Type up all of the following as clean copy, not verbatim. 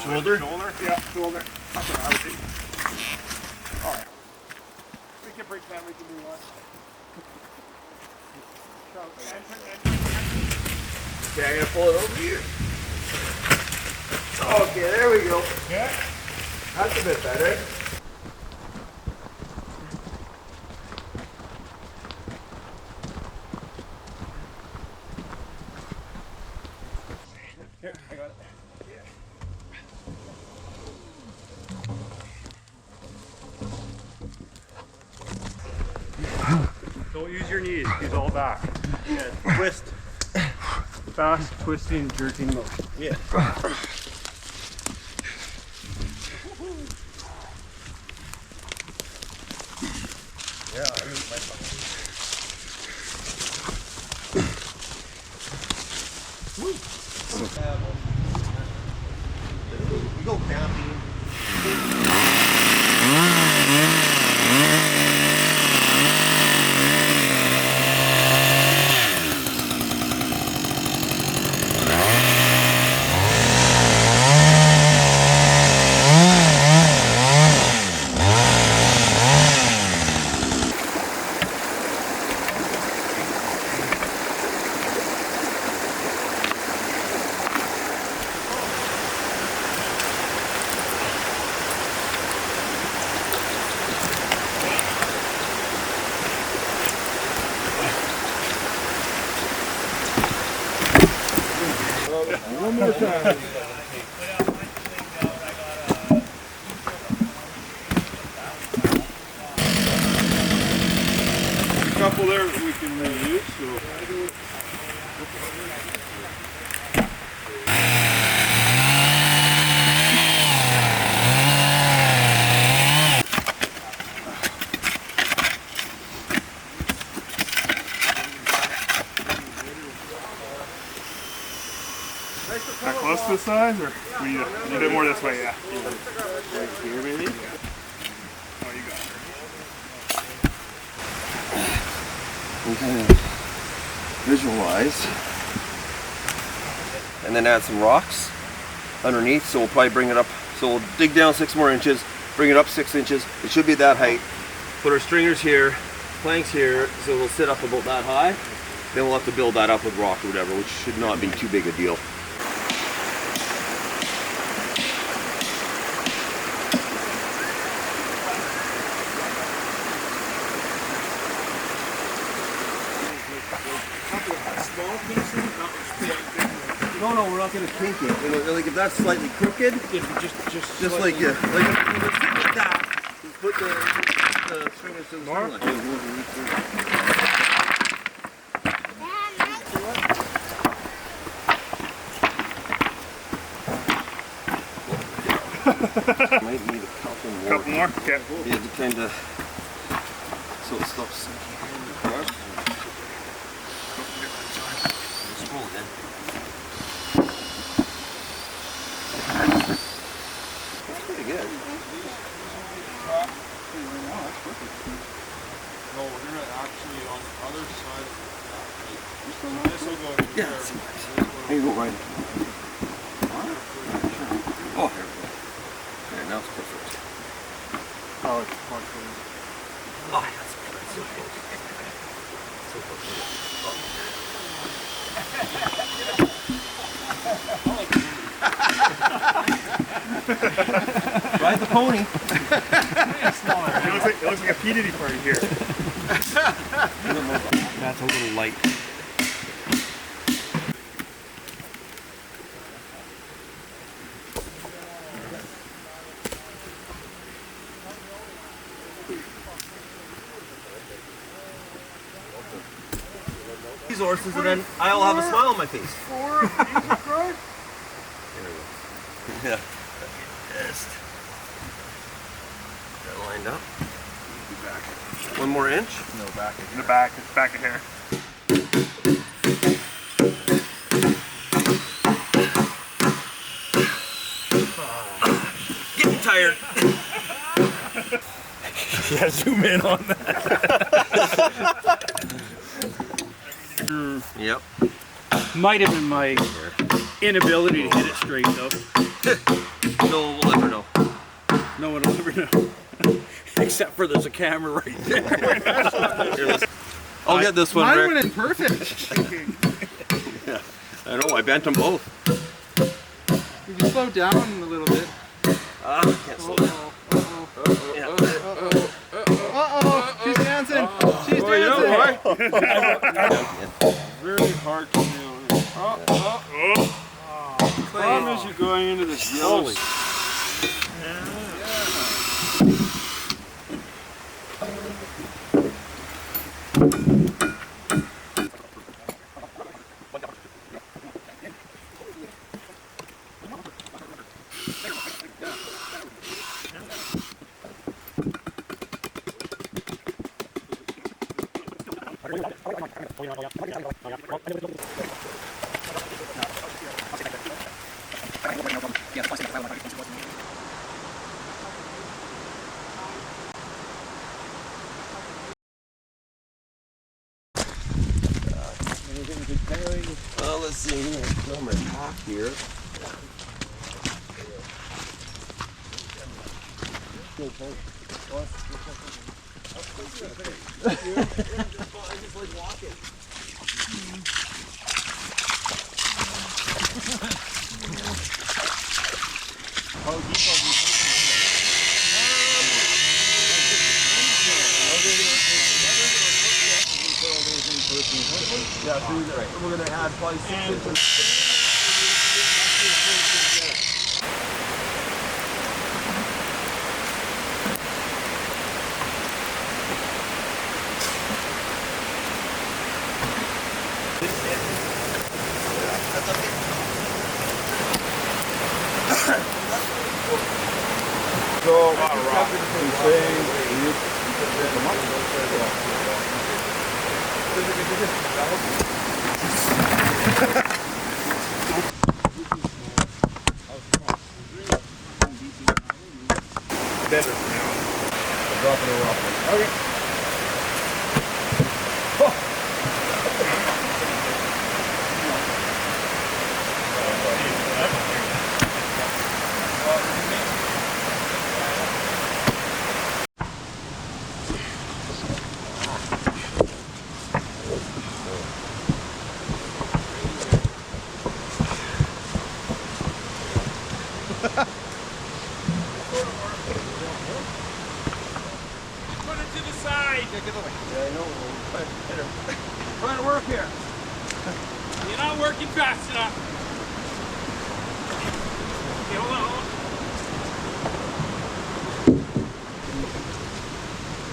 Shoulder? Shoulder? Yeah, shoulder. That's what I would do. Alright. We can pretend we can do one. Okay, I'm gonna pull it over here. Okay, there we go. Yeah. That's a bit better. Here, I got it. Don't use your knees, use all back. Yeah, twist. Fast, twisting, jerking motion. Yeah. Yeah, I use my phone. We go camping. One more time. A couple there we can use. So. Is that close to the size, or we a bit more this way? Yeah. Right here, maybe? Oh, you got it. And kind of visualize. And then add some rocks underneath, so we'll probably bring it up. So we'll dig down 6 more inches, bring it up 6 inches. It should be that height. Put our stringers here, planks here, so it'll sit up about that high. Then we'll have to build that up with rock or whatever, which should not be too big a deal. No, we're not going to kink it. Like if that's slightly crooked, just like like that. Just put the stringers to the string line. Might need a couple more. Couple more? Okay. Yeah, to kind of so it stops sinking. Just roll it in. That's pretty good. No, we're gonna actually on the other side of that. This will go to Yeah, here. that's nice. There you go, right. Oh, here we go. Okay, now it's perfect. Oh, it's partially. Oh, that's so close. So close. Ride the pony. It looks like a P. Diddy party here. That's a little light. These horses, and then I'll have a smile on my face. Yeah. Just that lined up. One more inch. No, back. In the back. It's back of here. Getting tired. Yeah, zoom in on that. Yep. Might have been my inability to hit it straight though. No one will ever know. No one will ever know. Except for there's a camera right there. I'll get this one, Mine Rick. went in perfect. Yeah, I know, I bent them both. Did you slow down a little bit? I can't slow down. Yeah. She's dancing. She's dancing. Very hard to nail in. Problem is you're going into this yellow. Well, let's see here. Film and half here. I just like walking. Yeah, so we're going to add probably 6 inches. So, he's saying Better now. I'm dropping it off. Okay. Put it to the side. Yeah, I know. Trying to work here. You're not working fast enough. Okay, hold on.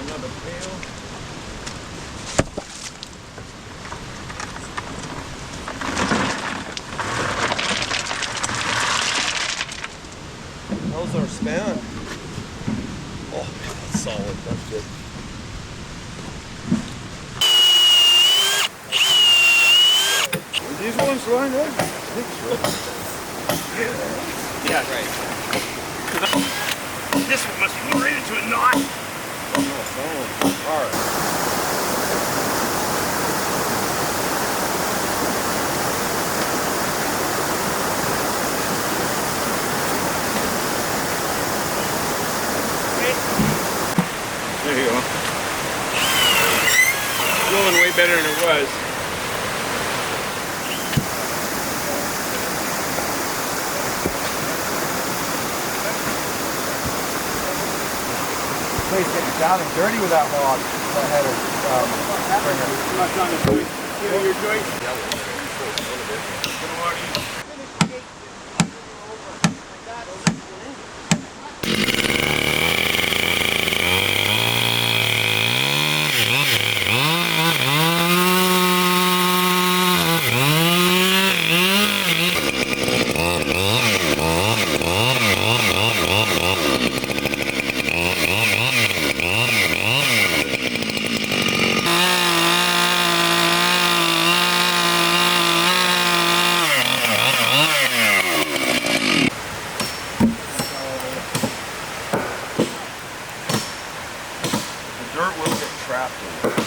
Another pail. How's our span? Oh, man, that's solid. That's good. these ones lined up. Yeah, right. This one must be right into a knot. All right. There you go. Going way better than it was. Place getting down and dirty with that log. That header. I'm not trying to do it. You know your joint? Dirt will get trapped in it.